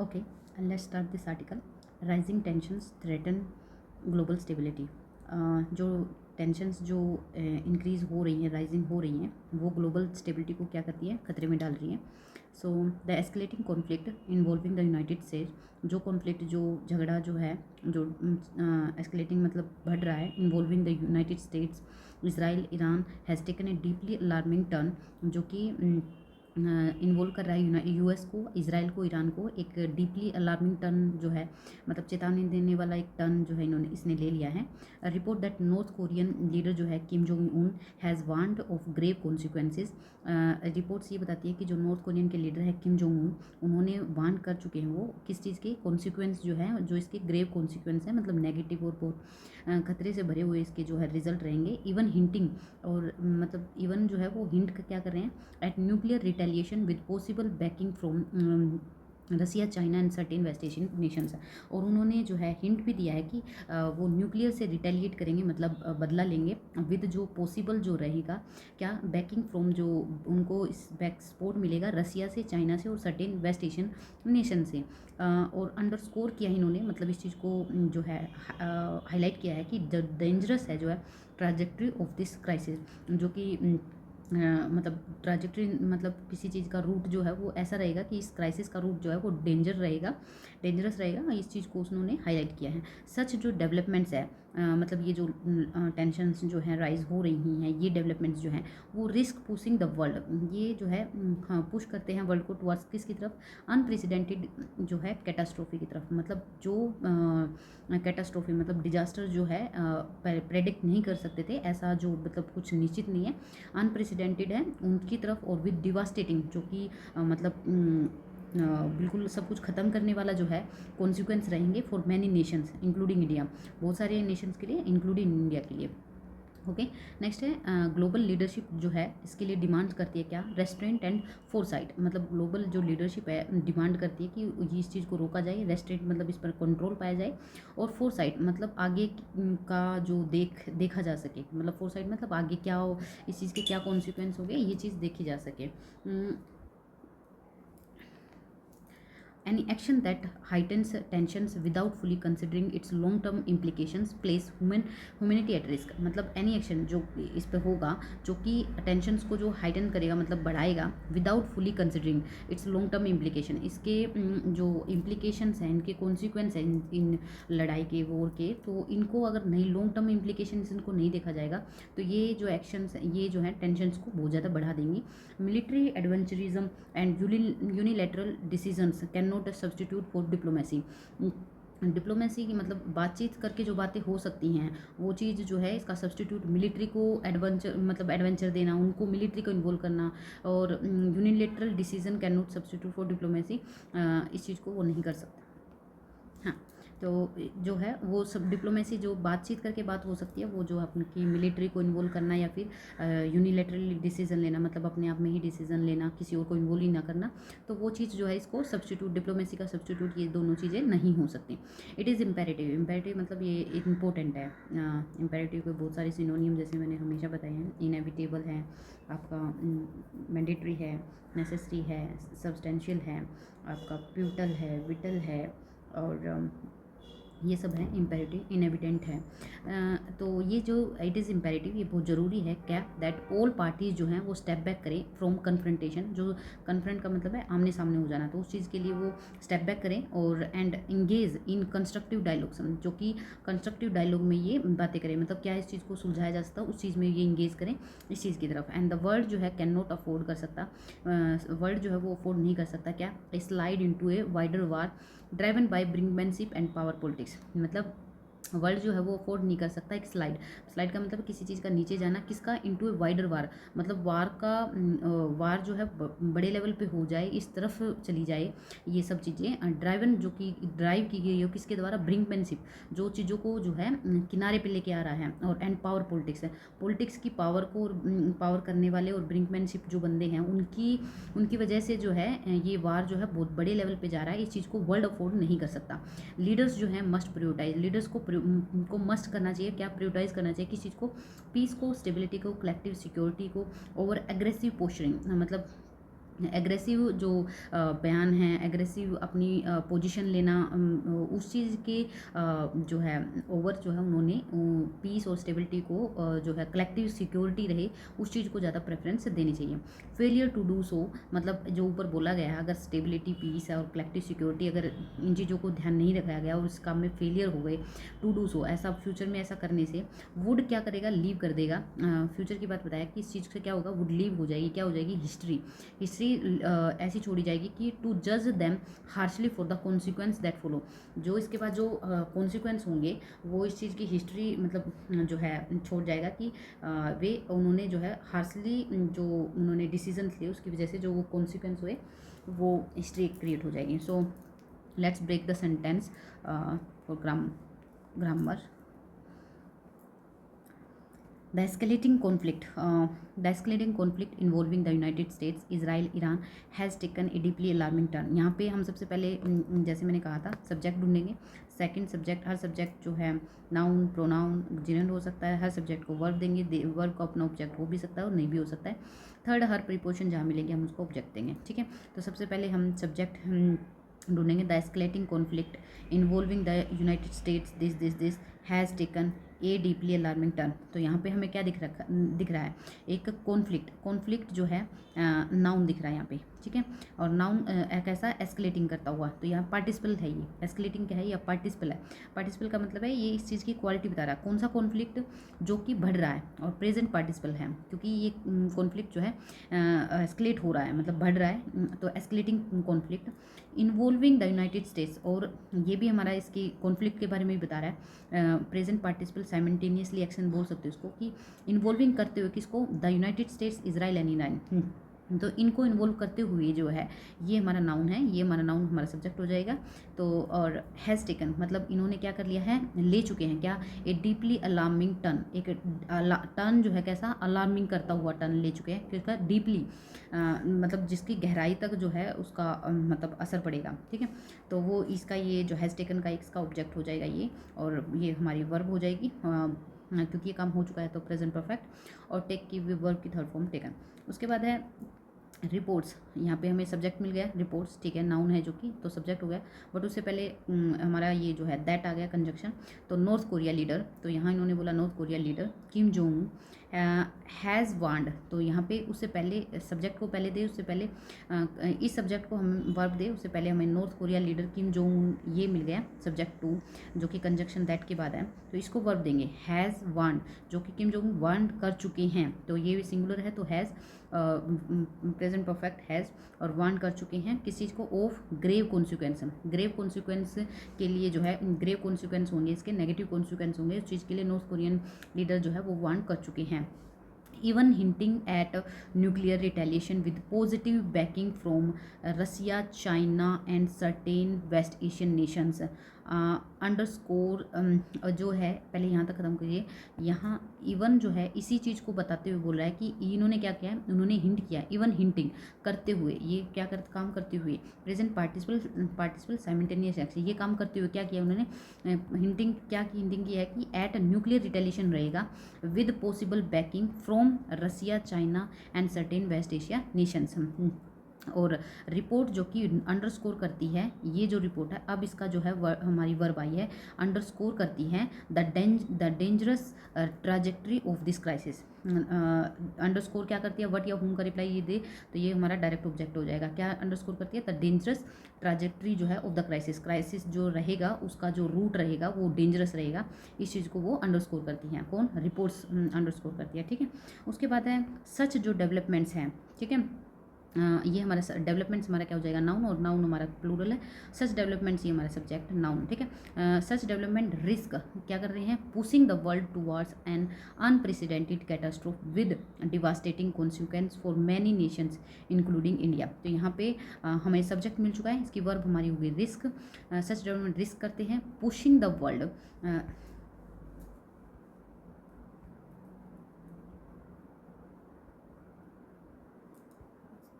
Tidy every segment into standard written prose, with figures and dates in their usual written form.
Okay, let's start this article. Rising tensions threaten global stability. जो tensions जो increase हो रही हैं, राइजिंग हो रही हैं, वो ग्लोबल स्टेबिलिटी को क्या करती है, खतरे में डाल रही हैं. So the escalating conflict involving the United states, जो कॉन्फ्लिक्ट जो झगड़ा जो है, जो एस्केलेटिंग मतलब बढ़ रहा है, involving the United states, Israel, Iran has taken a deeply alarming turn, जो कि इन्वॉल्व कर रहा है यूएस को, इसराइल को, ईरान को. एक डीपली अलार्मिंग टर्न जो है, मतलब चेतावनी देने वाला एक टर्न जो है इसने ले लिया है. Report that North Korean leader जो है Kim Jong Un has warned of grave consequences. Reports ये बताती है कि जो नॉर्थ कोरियन के लीडर है किम जोंग उन, उन्होंने वार्न कर चुके हैं वो किस चीज़ के कॉन्सिक्वेंस जो है, जो इसके ग्रेव कॉन्सिक्वेंस है, मतलब नेगेटिव और बहुत खतरे से भरे हुए इसके जो है रिजल्ट रहेंगे. इवन हिंटिंग, और मतलब इवन जो है वो हिंट क्या कर रहे हैं, at nuclear retaliation with possible backing from Russia, China and certain West Asian nations. और उन्होंने जो है हिंट भी दिया है कि वो न्यूक्लियर से रिटेलिएट करेंगे, मतलब बदला लेंगे विद जो पॉसिबल जो रहेगा क्या, बैकिंग फ्रॉम, जो उनको इस बैक सपोर्ट मिलेगा रसिया से, चाइना से और सर्टेन वेस्ट एशियन नेशन से. और अंडरस्कोर किया इन्होंने, मतलब इस चीज़ को जो है हाईलाइट किया है कि डेंजरस है जो है ट्राजेक्ट्री ऑफ दिस क्राइसिस, जो कि मतलब ट्राजेक्ट्री, मतलब किसी चीज़ का रूट जो है वो ऐसा रहेगा कि इस क्राइसिस का रूट जो है वो डेंजरस रहेगा. इस चीज़ को उन्होंने हाईलाइट किया है. सच जो डेवलपमेंट्स है, मतलब ये जो टेंशन्स जो हैं राइज हो रही हैं, ये डेवलपमेंट्स जो हैं वो रिस्क पुशिंग द वर्ल्ड, ये जो है हाँ पुश करते हैं वर्ल्ड को टुवर्ड्स किसकी तरफ, अनप्रेसिडेंटेड जो है कैटास्ट्रोफी की तरफ. मतलब जो कैटास्ट्रोफी मतलब डिजास्टर जो है प्रेडिक्ट नहीं कर सकते थे, ऐसा जो मतलब कुछ निश्चित नहीं है, अनप्रेसिडेंटेड है उनकी तरफ. और विद डिवास्टेटिंग, जो कि मतलब बिल्कुल सब कुछ ख़त्म करने वाला जो है कॉन्सिक्वेंस रहेंगे for many Nations including India, बहुत सारे नेशंस के लिए इंक्लूडिंग इंडिया के लिए. ओके, नेक्स्ट है ग्लोबल लीडरशिप जो है इसके लिए डिमांड करती है क्या, रेस्ट्रेंट एंड फोरसाइट. मतलब ग्लोबल जो लीडरशिप है डिमांड करती है कि इस चीज़ को रोका जाए, रेस्ट्रेंट मतलब इस पर कंट्रोल पाया जाए, और फोरसाइट मतलब आगे का जो देखा जा सके, मतलब फोरसाइट मतलब आगे क्या हो, इस चीज़ के क्या कॉन्सिक्वेंस हो गए, ये चीज़ देखी जा सके. Any action that heightens tensions without fully considering its long-term implications place humanity at risk. मतलब any action जो इस पे होगा, जो कि tensions को जो heighten करेगा, मतलब बढ़ाएगा, without fully considering its long-term implication, इसके जो implications हैं, इनके consequence हैं इन लड़ाई के, वॉर के, तो इनको अगर नहीं long term implications इनको नहीं देखा जाएगा, तो ये जो actions ये जो है tensions को बहुत ज़्यादा बढ़ा देंगी. Military adventurism and unilateral decisions cannot substitute for diplomacy. Diplomacy की मतलब बातचीत करके जो बातें हो सकती हैं, वो चीज़ जो है इसका सब्सटीट्यूट मिलिट्री को एडवेंचर देना, उनको मिलिट्री को इन्वॉल्व करना, और unilateral decision can not substitute for diplomacy, इस चीज़ को वो नहीं कर सकता. हाँ, तो जो है वो सब डिप्लोमेसी जो बातचीत करके बात हो सकती है, वो जो अपनी मिलिट्री को इन्वॉल्व करना या फिर यूनिलेटरली डिसीजन लेना, मतलब अपने आप में ही डिसीजन लेना, किसी और को इन्वॉल्व ही ना करना, तो वो चीज़ जो है इसको सब्सटीट्यूट, डिप्लोमेसी का सब्सटीट्यूट ये दोनों चीज़ें नहीं हो सकती. इट इज़ इम्पेरेटिव मतलब ये इम्पोर्टेंट है. इम्पेरेटिव के बहुत सारे सिनोनियम जैसे मैंने हमेशा बताए हैं, इनएविटेबल है आपका, मैंडेटरी है, नेसेसरी है, सब्सटेंशियल है, आपका प्यूटल है, विटल है, और ये सब है इम्पेरेटिव, इनएविडेंट है. तो ये जो इट इज़ इम्पेरेटिव ये बहुत ज़रूरी है क्या, दैट ऑल पार्टीज़ जो हैं वो स्टेप बैक करें फ्रॉम कन्फ्रंटेशन. जो कन्फ्रंट का मतलब है आमने सामने हो जाना, तो उस चीज़ के लिए वो स्टेप बैक करें, और and engage in constructive dialogues, जो कि कंस्ट्रक्टिव डायलॉग में ये बातें करें, मतलब क्या इस चीज़ को सुलझाया जा सकता है, उस चीज़ में ये इंगेज करें इस चीज़ की तरफ. एंड द वर्ल्ड जो है कैन नॉट अफोर्ड कर सकता, वर्ल्ड जो है वो अफोर्ड नहीं कर सकता क्या, slide into a wider war driven by brinkmanship and power politics. मतलब वर्ल्ड जो है वो अफोर्ड नहीं कर सकता एक स्लाइड का मतलब किसी चीज़ का नीचे जाना, किसका, इनटू ए वाइडर वार, मतलब वार जो है बड़े लेवल पे हो जाए, इस तरफ चली जाए, ये सब चीज़ें ड्राइवन जो कि ड्राइव की गई हो किसके द्वारा, ब्रिंकमैनशिप, जो चीज़ों को जो है किनारे पे लेके आ रहा है, और एंड पावर पॉलिटिक्स है, पॉलिटिक्स की पावर को पावर करने वाले और ब्रिंकमैनशिप जो बंदे हैं उनकी वजह से जो है ये वार जो है बहुत बड़े लेवल पे जा रहा है, इस चीज़ को वर्ल्ड अफोर्ड नहीं कर सकता. लीडर्स जो है मस्ट प्रायोरिटाइज, लीडर्स को मस्ट करना चाहिए क्या, प्रायोरिटाइज करना चाहिए किस चीज़ को, पीस को, स्टेबिलिटी को, कलेक्टिव सिक्योरिटी को, ओवर एग्रेसिव पोस्चरिंग, मतलब एग्रेसिव जो बयान हैं, एग्रेसिव अपनी पोजीशन लेना, उस चीज़ के जो है ओवर जो है उन्होंने पीस और स्टेबिलिटी को जो है कलेक्टिव सिक्योरिटी रहे उस चीज़ को ज़्यादा प्रेफरेंस देनी चाहिए। फेलियर टू डू सो मतलब जो ऊपर बोला गया है, अगर स्टेबिलिटी, पीस और कलेक्टिव सिक्योरिटी अगर इन चीज़ों को ध्यान नहीं रखा गया और इस काम में फेलियर हो गए, टू डू सो ऐसा फ्यूचर में ऐसा करने से वुड क्या करेगा, लीव कर देगा। फ्यूचर की बात बताया कि इस चीज़ से क्या होगा, वुड लीव हो जाएगी, क्या हो जाएगी, हिस्ट्री ऐसी छोड़ी जाएगी कि टू जज them harshly for the consequence that follow. जो इसके बाद जो कॉन्सिक्वेंस होंगे वो इस चीज़ की हिस्ट्री मतलब जो है छोड़ जाएगा कि वे उन्होंने जो है हार्शली जो उन्होंने डिसीजन लिए उसकी वजह से जो वो कॉन्सिक्वेंस हुए वो हिस्ट्री क्रिएट हो जाएगी। So let's break the sentence for grammar. The escalating conflict involving the United States, Israel, Iran has taken a deeply alarming turn। यहाँ पे हम सबसे पहले जैसे मैंने कहा था सब्जेक्ट ढूंढेंगे। सेकंड सब्जेक्ट, हर सब्जेक्ट जो है नाउन, प्रोनाउन, जेंडर हो सकता है। हर सब्जेक्ट को वर्ब देंगे, वर्ब को अपना ऑब्जेक्ट हो भी सकता है और नहीं भी हो सकता है। थर्ड, हर प्रीपोजिशन जहाँ मिलेंगे हम उसको ऑब्जेक्ट देंगे, ठीक है। तो सबसे पहले हम सब्जेक्ट ढूंढेंगे। The escalating conflict involving the United states this has taken a deeply alarming turn. तो यहाँ पे हमें क्या दिख रहा है, एक कॉन्फ्लिक्ट जो है नाउन दिख रहा है यहाँ पे, ठीक है। और नाउन कैसा, एस्केलेटिंग करता हुआ। तो यहाँ पार्टिसिपल है, ये एस्केलेटिंग क्या है, या पार्टिसिपल है। पार्टिसिपल का मतलब है ये इस चीज़ की क्वालिटी बता रहा है। कौन सा कॉन्फ्लिक्ट, जो कि बढ़ रहा है, और प्रेजेंट पार्टिसिपल है क्योंकि ये कॉन्फ्लिक्ट जो है एस्केलेट हो रहा है, मतलब बढ़ रहा है। तो escalating conflict involving the United states, और ये भी हमारा इसकी कॉन्फ्लिक्ट के बारे में भी बता रहा है। प्रेजेंट पार्टिसिपल साइमल्टेनियसली एक्शन बोल सकते हो इसको, कि इन्वॉल्विंग करते हुए किसको, the United states, Israel and Iran. तो इनको इन्वॉल्व करते हुए जो है ये हमारा नाउन है, ये हमारा नाउन हमारा सब्जेक्ट हो जाएगा। तो और हैज़ टेकन मतलब इन्होंने क्या कर लिया है, ले चुके हैं क्या, ए डीपली अलार्मिंग टर्न। एक टर्न जो है कैसा, अलार्मिंग करता हुआ टर्न ले चुके हैं, किसका, डीपली मतलब जिसकी गहराई तक जो है उसका मतलब असर पड़ेगा, ठीक है। तो वो इसका ये जो हैज़ टेकन का इसका ऑब्जेक्ट हो जाएगा ये, और ये हमारी वर्ब हो जाएगी क्योंकि ये काम हो चुका है तो प्रेजेंट परफेक्ट। और टेक की वर्ब की थर्ड फॉर्म टेकन। उसके बाद है रिपोर्ट्स। यहाँ पे हमें सब्जेक्ट मिल गया रिपोर्ट्स, ठीक है, नाउन है जो कि, तो सब्जेक्ट हो गया। बट उससे पहले हमारा ये जो है दैट आ गया कंजक्शन। तो नॉर्थ कोरिया लीडर, तो यहाँ इन्होंने बोला North Korea leader Kim Jong has warned. तो यहाँ पे उससे पहले सब्जेक्ट को पहले दे, उससे पहले इस सब्जेक्ट को हम वर्ब दे, उससे पहले हमें north Korea leader Kim Jong ये मिल गया सब्जेक्ट टू, जो कि कंजक्शन दैट के बाद है। तो इसको वर्ब देंगे हैज़ वांड, जो कि किम जोंग वांड कर चुके हैं। तो ये सिंगुलर है तो हैज़, प्रेजेंट परफेक्ट हैज़, और वार्न कर चुके हैं किस चीज़ को, of grave consequence. Grave consequence के लिए जो है ग्रेव कॉन्सिक्वेंस होंगे, इसके नेगेटिव कॉन्सिक्वेंस होंगे, उस चीज़ के लिए नॉर्थ कोरियन लीडर जो है वो वार्न कर चुके हैं। even hinting at nuclear retaliation with positive backing from Russia, China and certain West Asian nations। Underscore जो है पहले यहाँ तक ख़त्म करिए। यहाँ इवन जो है इसी चीज़ को बताते हुए बोल रहा है कि इन्होंने क्या किया है, उन्होंने हिंट किया, इवन हिंटिंग करते हुए, ये क्या काम करते हुए, प्रेजेंट पार्टिसिपल साइमल्टेनियस एक्शन, ये काम करते हुए क्या किया उन्होंने, हिंटिंग क्या की, हिंटिंग की है कि एट न्यूक्लियर रिटेलिएशन रहेगा with possible backing from Russia, China and certain West Asia nations. और रिपोर्ट जो कि अंडरस्कोर करती है, ये जो रिपोर्ट है अब इसका जो है हमारी वर्ब आई है, अंडरस्कोर करती है the dangerous trajectory of this crisis. Underscore क्या करती है, वट या होम का रिप्लाई ये दे, तो ये हमारा डायरेक्ट ऑब्जेक्ट हो जाएगा। क्या अंडरस्कोर करती है, द डेंजरस ट्राजेक्ट्री जो है ऑफ द क्राइसिस जो रहेगा उसका जो रूट रहेगा वो डेंजरस रहेगा, इस चीज़ को वो अंडरस्कोर करती हैं। कौन, रिपोर्ट्स अंडरस्कोर करती है, ठीक है। उसके बाद है सच जो डेवलपमेंट्स हैं, ठीक है। ये हमारा डेवलपमेंट्स हमारा क्या हो जाएगा, नाउन, और नाउन हमारा प्लूरल है। सच डेवलपमेंट्स ये हमारा सब्जेक्ट नाउन, ठीक है। सच डेवलपमेंट रिस्क क्या कर रहे हैं, pushing the world towards an unprecedented catastrophe with devastating consequence for many Nations including India. तो यहाँ पे हमें सब्जेक्ट मिल चुका है, इसकी वर्ब हमारी होगी रिस्क। सच डेवलपमेंट रिस्क करते हैं, pushing the world,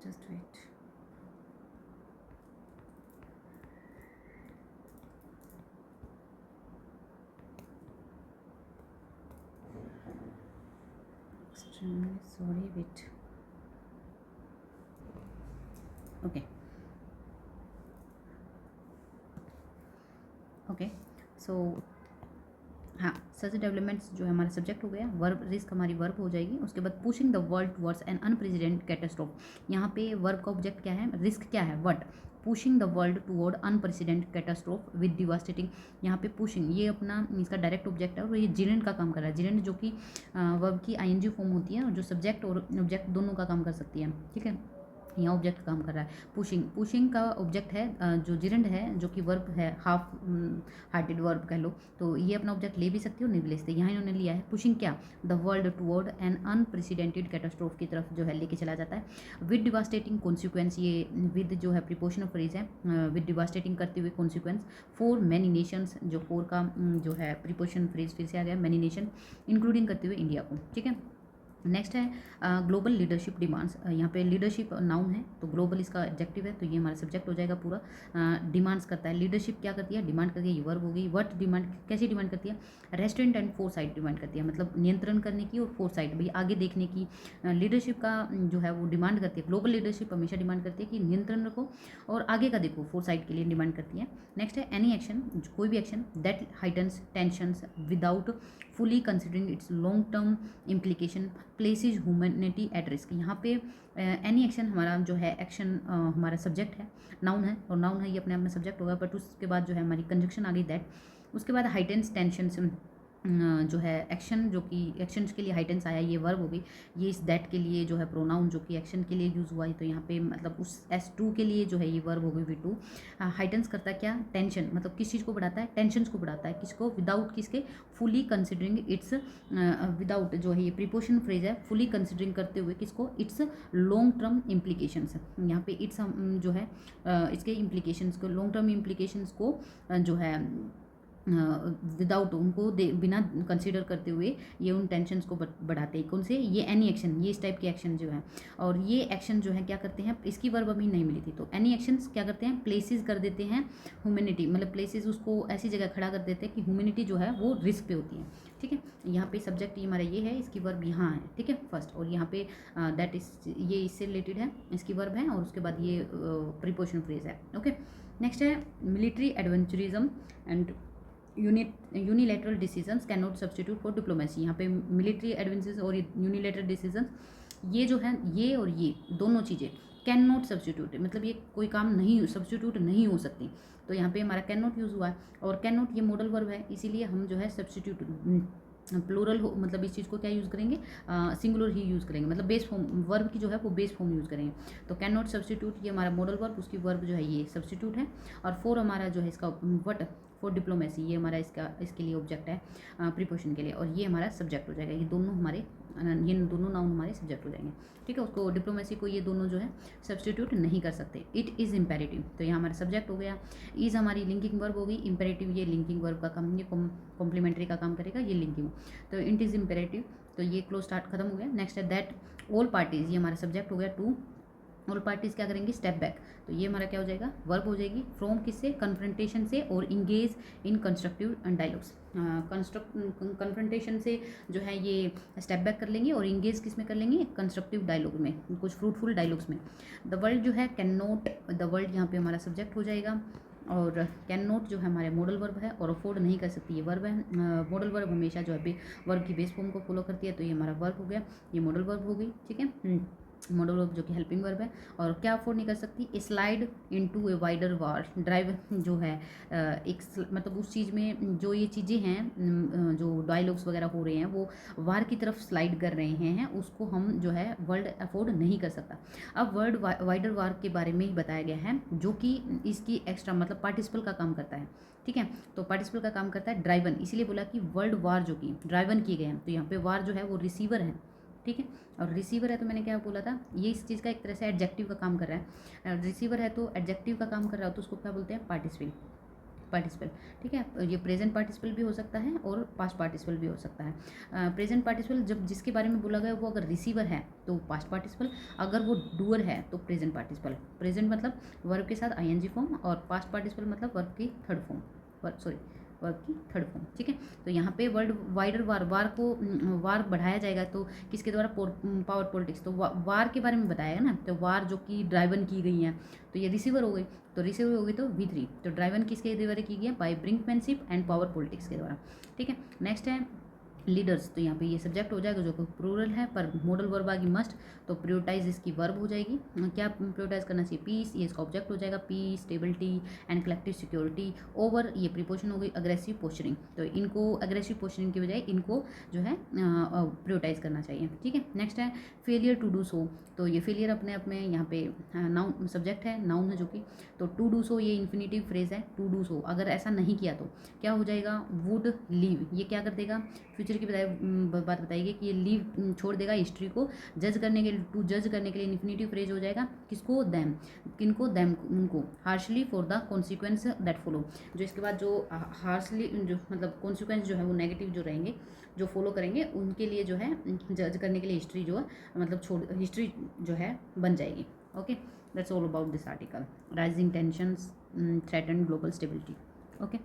just wait, extremely sorry, wait, okay okay so हाँ, सच डेवलपमेंट्स जो है हमारा सब्जेक्ट हो गया, वर्ब रिस्क हमारी वर्ब हो जाएगी। उसके बाद pushing the world towards an unprecedented catastrophe, यहाँ पे वर्ब का ऑब्जेक्ट क्या है, रिस्क क्या है, what pushing the world toward unprecedented catastrophe with devastating, यहाँ पे पुशिंग ये अपना इसका डायरेक्ट ऑब्जेक्ट है और ये जिरेंट का काम कर रहा है। जिरेंट जो कि वर्ब की आईएनजी फॉर्म होती है और जो सब्जेक्ट और ऑब्जेक्ट दोनों का काम कर सकती है, ठीक है। यहाँ ऑब्जेक्ट काम कर रहा है। पुशिंग, पुशिंग का ऑब्जेक्ट है जो जिरेंड है जो कि वर्ब है, हाफ हार्टेड वर्ब कह लो, तो ये अपना ऑब्जेक्ट ले भी सकती हो नहीं भी ले सकते। यहाँ इन्होंने लिया है पुशिंग क्या, the world toward an unprecedented catastrophe की तरफ जो है लेके चला जाता है। विद डिवास्टेटिंग कॉन्सिक्वेंस, ये विद जो है प्रीपोजिशनल फ्रेज है, विद डिवास्टेटिंग करते हुए कॉन्सिक्वेंस फॉर मैनी नेशंस, जो फोर का जो है प्रीपोजिशनल फ्रेज फिर से आ गया, मैनी नेशन इंक्लूडिंग करते हुए इंडिया को, ठीक है। नेक्स्ट है ग्लोबल लीडरशिप डिमांड्स, यहाँ पे लीडरशिप नाउन है तो ग्लोबल इसका एडजेक्टिव है, तो ये हमारा सब्जेक्ट हो जाएगा पूरा। डिमांड्स करता है, लीडरशिप क्या करती है, डिमांड करती है, ये वर्ब हो गई। व्हाट डिमांड, कैसी डिमांड करती है, restaurant and four side demand करती है, मतलब नियंत्रण करने की और फोर साइड भाई आगे देखने की लीडरशिप का जो है वो डिमांड करती है। ग्लोबल लीडरशिप हमेशा डिमांड करती है कि नियंत्रण रखो और आगे का देखो, फोर साइड के लिए डिमांड करती है। नेक्स्ट है एनी एक्शन, कोई भी action that heightens tensions without fully considering its long term implication places humanity at risk, यहाँ पे एनी एक्शन हमारा जो है एक्शन हमारा सब्जेक्ट है, नाउन है और नाउन है ये अपने आप में सब्जेक्ट होगा, बट उसके बाद जो है हमारी कंजक्शन आ गई दैट। उसके बाद हाइटेंस टेंशन जो है एक्शन, जो कि एक्शंस के लिए हाइटेंस आया, ये वर्ब हो गई। ये इस दैट के लिए जो है प्रोनाउन जो कि एक्शन के लिए यूज़ हुआ है, तो यहाँ पे मतलब उस S2 के लिए जो है ये वर्ब हो गई V2। हाइटेंस करता है क्या, टेंशन, मतलब किस चीज़ को बढ़ाता है, टेंशन्स को बढ़ाता है, किसको, विदाउट किसके, फुली कंसिडरिंग इट्स, विदाउट जो है ये प्रीपोजिशन फ्रेज है, फुली कंसिडरिंग करते हुए किसको, इट्स लॉन्ग टर्म इम्प्लीकेशंस, यहाँ पे इट्स जो है इसके इम्प्लीकेशंस को, लॉन्ग टर्म इम्प्लीकेशंस को जो है विदाउट उनको बिना कंसिडर करते हुए ये उन टेंशन्स को बढ़ाते हैं। कौन से, ये एनी एक्शन, ये इस टाइप के एक्शन जो है, और ये एक्शन जो है क्या करते हैं, इसकी वर्ब अभी नहीं मिली थी, तो एनी एक्शंस क्या करते हैं, प्लेसेस कर देते हैं ह्यूमैनिटी, मतलब प्लेसेस उसको ऐसी जगह खड़ा कर देते हैं कि ह्यूमैनिटी जो है वो रिस्क पे होती है, ठीक है। यहाँ पे सब्जेक्ट ये हमारा ये है, इसकी वर्ब यहाँ है, ठीक है, फर्स्ट, और यहाँ पे दैट इज ये इससे रिलेटेड है, इसकी वर्ब है, और उसके बाद ये प्रीपोजिशन फ्रेज है, ओके। नेक्स्ट है military adventurism and unilateral decisions can not substitute for diplomacy, यहाँ पे मिलिट्री एडवेंचर्स और यूनिलेटरल डिसीजंस ये जो है, ये और ये दोनों चीज़ें कैन नॉट सब्सटीट्यूट, मतलब ये कोई काम नहीं सब्सटीट्यूट नहीं हो सकती, तो यहाँ पे हमारा कैन नॉट यूज़ हुआ है, और कैन नॉट ये मॉडल वर्ब है, इसीलिए हम जो है सब्सटीट्यूट प्लूरल हो, मतलब इस चीज़ को क्या यूज़ करेंगे, सिंगुलर ही यूज़ करेंगे, मतलब बेस फॉर्म वर्ब की जो है वो बेस फॉर्म यूज़ करेंगे। तो कैन नॉट सब्सटीट्यूट ये हमारा मॉडल वर्ब, उसकी वर्ब जो है ये सब्सटीट्यूट है, और फोर हमारा जो है इसका वट फॉर डिप्लोमेसी, ये हमारा इसके लिए ऑब्जेक्ट है प्रीपोजिशन के लिए, और ये हमारा सब्जेक्ट हो जाएगा। ये दोनों हमारे ये दोनों नाउन हमारे सब्जेक्ट हो जाएंगे, ठीक है। उसको डिप्लोमेसी को ये दोनों जो है सब्सटीट्यूट नहीं कर सकते। इट इज़ इम्पेरेटिव, तो ये हमारा सब्जेक्ट हो गया। इज़ हमारी लिंकिंग वर्ब हो गई, इम्पेरेटिव ये लिंकिंग वर्ब का काम, ये कॉम्प्लीमेंट्री का काम करेगा, ये लिंकिंग, तो इट इज़ इम्पेरेटिव, तो ये क्लोज स्टार्ट खत्म हो गया। नेक्स्ट है दैट ऑल पार्टीज, ये हमारा सब्जेक्ट हो गया। टू ऑल पार्टीज क्या करेंगी, स्टेप बैक, तो ये हमारा क्या हो जाएगा, वर्ब हो जाएगी। फ्रॉम किससे, कन्फ्रंटेशन से, और engage in constructive dialogues, confrontation से जो है ये स्टेप बैक कर लेंगे, और इंगेज किस में कर लेंगे, कंस्ट्रक्टिव डायलॉग में, कुछ फ्रूटफुल डायलॉग्स में। द वर्ल्ड जो है कैन नॉट, द वर्ल्ड यहाँ पे हमारा सब्जेक्ट हो जाएगा, और कैन नॉट जो है हमारे मॉडल वर्ब है, और अफोर्ड नहीं कर सकती ये वर्ब है। मॉडल वर्ब हमेशा जो है वर्ब की बेस फॉर्म को फॉलो करती है, तो ये हमारा वर्ब हो गया, ये मॉडल वर्ब हो गई, ठीक है। मॉडल वर्ब जो कि हेल्पिंग वर्ब है, और क्या अफोर्ड नहीं कर सकती, स्लाइड इनटू ए वाइडर वार, ड्राइव जो है एक मतलब उस चीज़ में जो ये चीज़ें हैं जो डायलॉग्स वगैरह हो रहे हैं वो वार की तरफ स्लाइड कर रहे हैं, उसको हम जो है वर्ल्ड अफोर्ड नहीं कर सकता। अब वर्ल्ड वाइडर वार के बारे में ही बताया गया है, जो कि इसकी एक्स्ट्रा मतलब पार्टिसिपल का काम करता है, ठीक है। तो पार्टिसिपल का काम करता है ड्राइवन, इसीलिए बोला कि वर्ल्ड वार जो कि ड्राइवन किए गए हैं, तो यहाँ पे वार जो है वो रिसीवर है, ठीक है। और रिसीवर है तो मैंने क्या बोला था, ये इस चीज़ का एक तरह से एडजेक्टिव का काम कर रहा है। रिसीवर है तो एडजेक्टिव का काम कर रहा है, तो उसको क्या बोलते हैं, पार्टिसिपल, ठीक है। ये प्रेजेंट पार्टिसिपल भी हो सकता है और पास्ट पार्टिसिपल भी हो सकता है। प्रेजेंट पार्टिसिपल जब जिसके बारे में बोला गया वो अगर रिसीवर है तो पास्ट पार्टिसिपल, अगर वो डूअर है तो प्रेजेंट पार्टिसिपल। प्रेजेंट मतलब वर्ब के साथ आईएनजी फॉर्म, और पास्ट पार्टिसिपल मतलब वर्ब की थर्ड फॉर्म, सॉरी वर्ब की थर्ड फॉर्म, ठीक है। तो यहाँ पे वर्ल्ड वाइडर वार बढ़ाया जाएगा तो किसके द्वारा, पावर पॉलिटिक्स। तो वार के बारे में बताया ना, तो वार जो कि ड्राइवन की गई है, तो ये रिसीवर हो गई, तो रिसीवर हो गई तो V3। तो ड्राइवन किसके द्वारा की गई है, by brinkmanship and power politics के द्वारा, ठीक है। नेक्स्ट है लीडर्स, तो यहाँ पे ये सब्जेक्ट हो जाएगा जो कि प्लूरल है, पर मॉडल वर्ब आ गई मस्ट, तो प्रायोरिटाइज इसकी वर्ब हो जाएगी। क्या प्रायोरिटाइज करना चाहिए, पीस, ये इसका ऑब्जेक्ट हो जाएगा, peace, stability and collective security. Over, ये प्रीपोजिशन हो गई अग्रेसिव पोस्चरिंग, तो इनको अग्रेसिव पोस्चरिंग की बजाय इनको जो है प्रायोरिटाइज करना चाहिए, ठीक है। नेक्स्ट है फेलियर टू डू सो, तो ये फेलियर अपने आप में यहाँ पे नाउन सब्जेक्ट है, नाउन है जो कि, तो टू डू सो ये इन्फिनेटिव फ्रेज है, टू डू सो, अगर ऐसा नहीं किया तो क्या हो जाएगा, वुड लीव, ये क्या कर देगा, फ्यूचर की बात बताइए कि ये लीव छोड़ देगा हिस्ट्री को जज करने के लिए, टू जज करने के लिए इन्फिनेटिव फ्रेज हो जाएगा किसको, दैम, किनको, दैम उनको, harshly for the consequence that follow, जो इसके बाद जो हार्शली जो मतलब कॉन्सिक्वेंस जो है वो नेगेटिव जो रहेंगे, जो फॉलो करेंगे उनके लिए जो है जज करने के लिए हिस्ट्री जो है मतलब छोड़ हिस्ट्री जो है बन जाएगी। Okay, that's all about this article, rising tensions threaten global stability. Okay.